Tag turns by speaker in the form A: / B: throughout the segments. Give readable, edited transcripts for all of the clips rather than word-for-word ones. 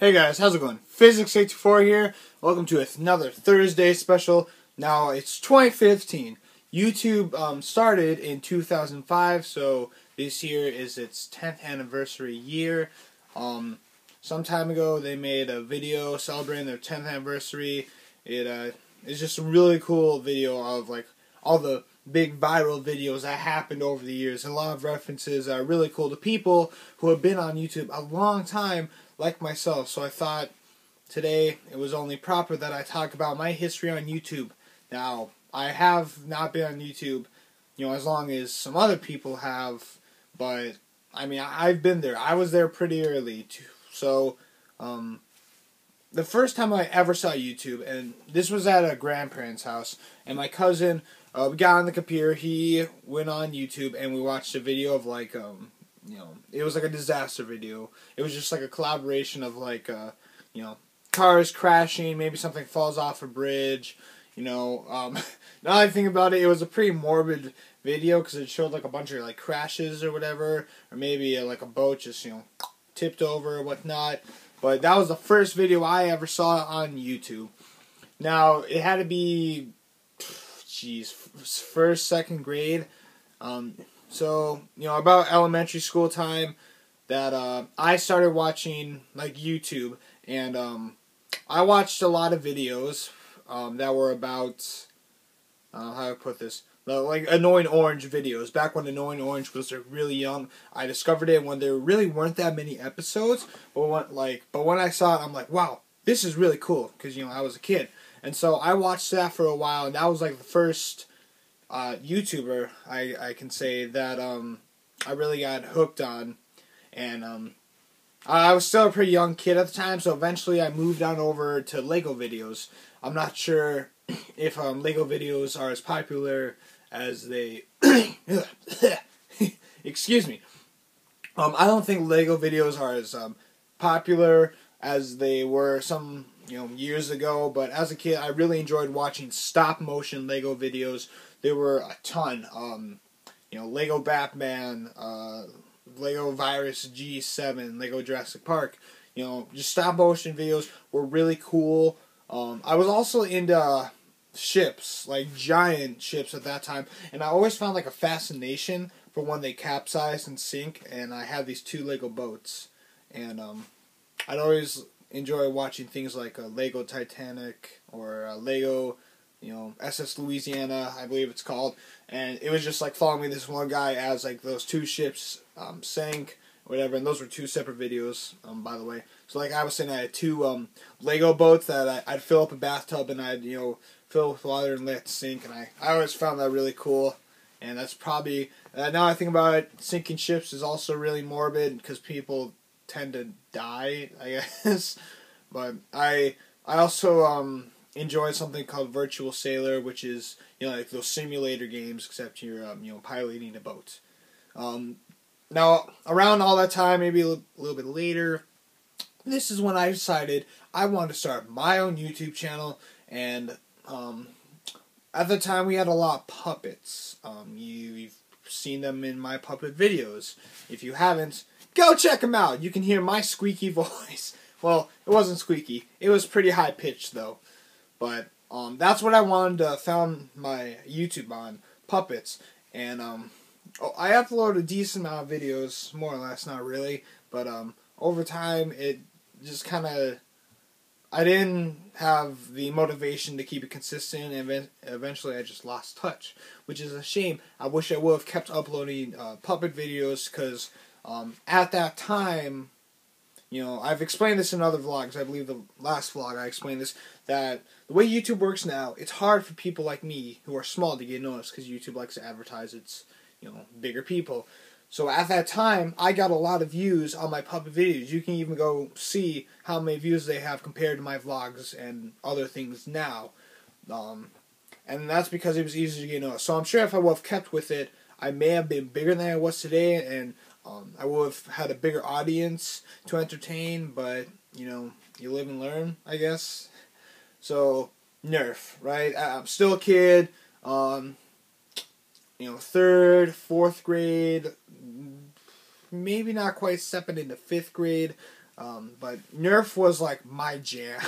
A: Hey guys, how's it going? Physics824 here. Welcome to another Thursday special. Now, it's 2015. YouTube started in 2005, so this year is its 10th anniversary year. Some time ago, they made a video celebrating their 10th anniversary. It's just a really cool video of like all the big viral videos that happened over the years. And a lot of references are really cool to people who have been on YouTube a long time, like myself. So I thought today it was only proper that I talk about my history on YouTube. Now, I have not been on YouTube, as long as some other people have, but I mean, I've been there. I was there pretty early too. So, the first time I ever saw YouTube, and this was at a grandparent's house, and my cousin, we got on the computer, he went on YouTube, and we watched a video of like, it was like a disaster video. It was just like a collaboration of like, cars crashing, maybe something falls off a bridge, now I think about it, it was a pretty morbid video, because it showed like a bunch of like crashes or whatever, or maybe like a boat just, tipped over or whatnot. But that was the first video I ever saw on YouTube. Now, it had to be, first, second grade. So, about elementary school time that I started watching, like, YouTube. And I watched a lot of videos that were about, how do I put this? Like Annoying Orange videos. Back when Annoying Orange was really young, I discovered it when there really weren't that many episodes. But when I saw it, I'm like, wow, this is really cool, because I was a kid, and so I watched that for a while, and that was like the first YouTuber I can say that I really got hooked on, and I was still a pretty young kid at the time, so eventually I moved on over to Lego videos. I'm not sure if Lego videos are as popular as they excuse me. I don't think Lego videos are as popular as they were some years ago, but as a kid I really enjoyed watching stop motion Lego videos. There were a ton. Lego Batman, Lego Virus G7, Lego Jurassic Park. Just stop motion videos were really cool. I was also into ships, like giant ships at that time, and I always found like a fascination for when they capsize and sink, and I had these two Lego boats, and I'd always enjoy watching things like Lego Titanic or Lego, SS Louisiana, I believe it's called, and it was just like following this one guy as like those two ships sank, whatever, and those were two separate videos, by the way. So like I was saying, I had two Lego boats that I'd fill up a bathtub and I'd fill with water and let it sink, and I always found that really cool. And that's probably, now I think about it, sinking ships is also really morbid because people tend to die, I guess. But I also enjoy something called Virtual Sailor, which is like those simulator games, except you're piloting a boat. Now, around all that time, maybe a little bit later, this is when I decided I wanted to start my own YouTube channel, and at the time we had a lot of puppets. You've seen them in my puppet videos. If you haven't, go check them out. You can hear my squeaky voice. Well, it wasn't squeaky. It was pretty high-pitched, though. But that's what I wanted to found my YouTube on, puppets. And I upload a decent amount of videos, more or less, not really. But over time, it just kind of, I didn't have the motivation to keep it consistent, and eventually I just lost touch, which is a shame. I wish I would have kept uploading puppet videos, because at that time, I've explained this in other vlogs. I believe the last vlog I explained this, that the way YouTube works now, it's hard for people like me who are small to get noticed, because YouTube likes to advertise its bigger people. So at that time, I got a lot of views on my puppet videos. You can even go see how many views they have compared to my vlogs and other things now. And that's because it was easy to get noticed. So I'm sure if I would have kept with it, I may have been bigger than I was today, and I would have had a bigger audience to entertain, but, you live and learn, I guess. So, Nerf, right? I'm still a kid, third, fourth grade, maybe not quite stepping into fifth grade. But Nerf was like my jam.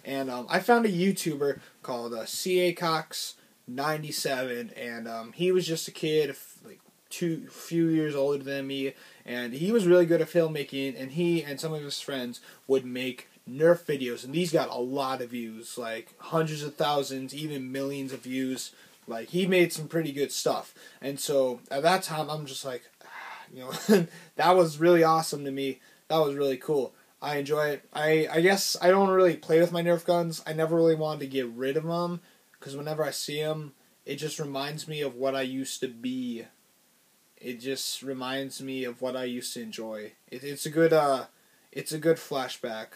A: And I found a YouTuber called CACox97, and he was just a kid, like few years older than me, and he was really good at filmmaking, and he and some of his friends would make Nerf videos, and these got a lot of views, like hundreds of thousands, even millions of views. Like, he made some pretty good stuff. And so at that time, I'm just like, that was really awesome to me. That was really cool. I enjoy it. I guess I don't really play with my Nerf guns. I never really wanted to get rid of them, because whenever I see them, it just reminds me of what I used to be. It just reminds me of what I used to enjoy. It's a good flashback.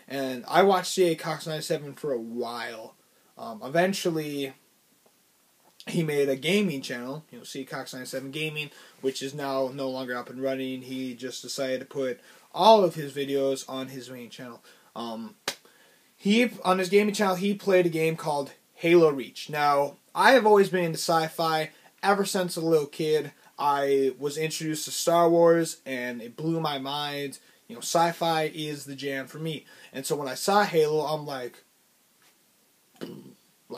A: And I watched CACox97 for a while. Eventually, he made a gaming channel, CACox97 Gaming, which is now no longer up and running. He just decided to put all of his videos on his main channel. On his gaming channel, he played a game called Halo Reach. Now, I have always been into sci-fi ever since a little kid. I was introduced to Star Wars, and it blew my mind. Sci-fi is the jam for me. And so when I saw Halo, I'm like,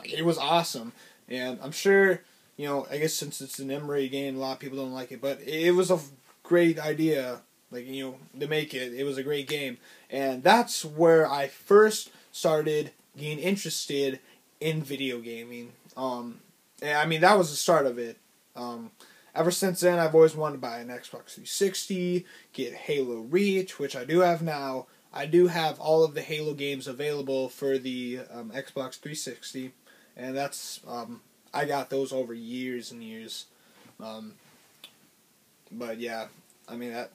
A: it was awesome. And I'm sure, I guess since it's an M-rated game, a lot of people don't like it, but it was a great idea, to make it. It was a great game. And that's where I first started getting interested in video gaming. And that was the start of it. Ever since then, I've always wanted to buy an Xbox 360, get Halo Reach, which I do have now. I do have all of the Halo games available for the Xbox 360, and that's I got those over years and years. But yeah,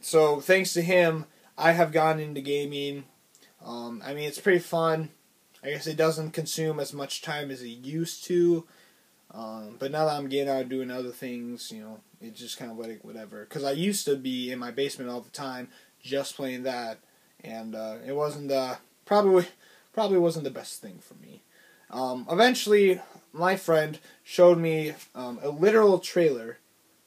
A: so thanks to him, I have gotten into gaming. It's pretty fun. I guess it doesn't consume as much time as it used to. But now that I'm getting out doing other things, it's just kind of like whatever. Because I used to be in my basement all the time, just playing that, and it wasn't probably wasn't the best thing for me. Eventually, my friend showed me a literal trailer,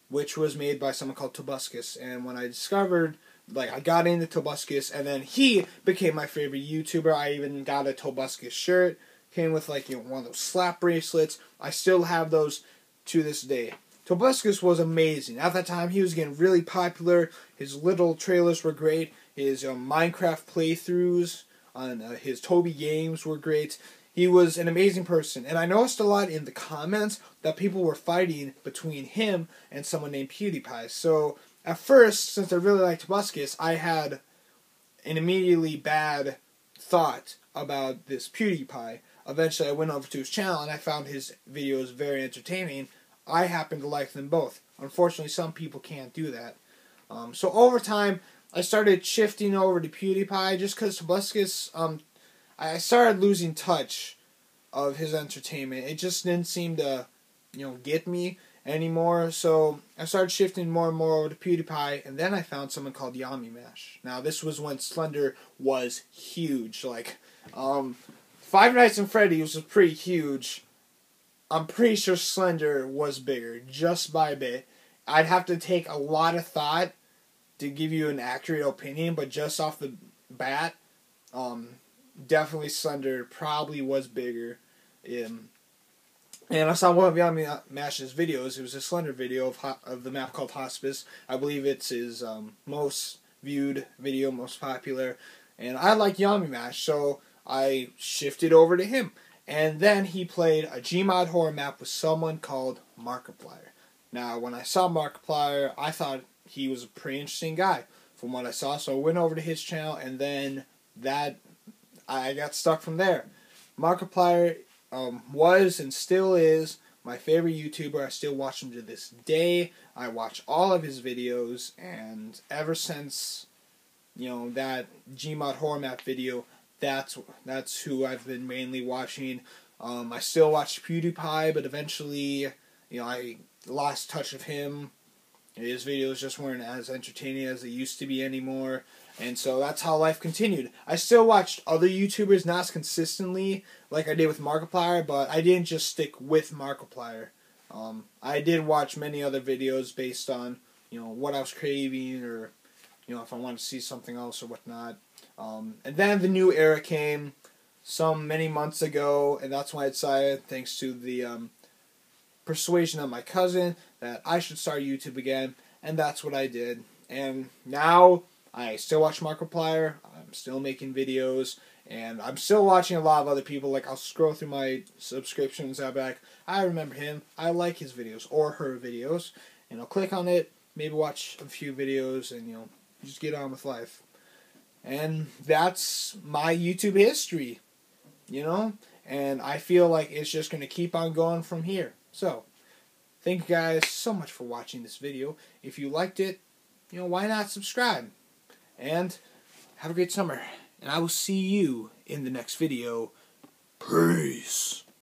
A: which was made by someone called Tobuscus, and when I discovered, I got into Tobuscus, and then he became my favorite YouTuber. I even got a Tobuscus shirt. Came with one of those slap bracelets. I still have those to this day. Tobuscus was amazing. At that time, he was getting really popular. His little trailers were great. His Minecraft playthroughs on his Toby games were great. He was an amazing person. And I noticed a lot in the comments that people were fighting between him and someone named PewDiePie. So, at first, since I really liked Tobuscus, I had an immediately bad thought about this PewDiePie. Eventually, I went over to his channel, and I found his videos very entertaining. I happen to like them both. Unfortunately, some people can't do that. So over time, I started shifting over to PewDiePie just because Tobuscus, I started losing touch of his entertainment. It just didn't seem to, get me anymore. So I started shifting more and more over to PewDiePie, and then I found someone called Yami Mash. Now, this was when Slender was huge. Five Nights at Freddy's was pretty huge. I'm pretty sure Slender was bigger, just by a bit. I'd have to take a lot of thought to give you an accurate opinion, but just off the bat, definitely Slender probably was bigger. And I saw one of Yami Mash's videos. It was a Slender video of the map called Hospice. I believe it's his most viewed video, most popular. And I like Yami Mash, so I shifted over to him. And then he played a Gmod horror map with someone called Markiplier. Now, when I saw Markiplier, I thought he was a pretty interesting guy from what I saw. So I went over to his channel, and then I got stuck from there. Markiplier was and still is my favorite YouTuber. I still watch him to this day. I watch all of his videos, and ever since that Gmod horror map video, that's who I've been mainly watching. I still watch PewDiePie, but eventually, I lost touch of him. His videos just weren't as entertaining as they used to be anymore, and so that's how life continued. I still watched other YouTubers, not as consistently like I did with Markiplier, but I didn't just stick with Markiplier. I did watch many other videos based on, what I was craving, or, if I wanted to see something else or whatnot. And then the new era came many months ago, and that's when I decided, thanks to the persuasion of my cousin, that I should start YouTube again, and that's what I did. And now I still watch Markiplier, I'm still making videos, and I'm still watching a lot of other people. Like, I'll scroll through my subscriptions, I'll be like, I remember him, I like his videos, or her videos, and I'll click on it, maybe watch a few videos, and, just get on with life. And that's my YouTube history, and I feel like it's just going to keep on going from here. So, thank you guys so much for watching this video. If you liked it, why not subscribe? And have a great summer. And I will see you in the next video. Peace.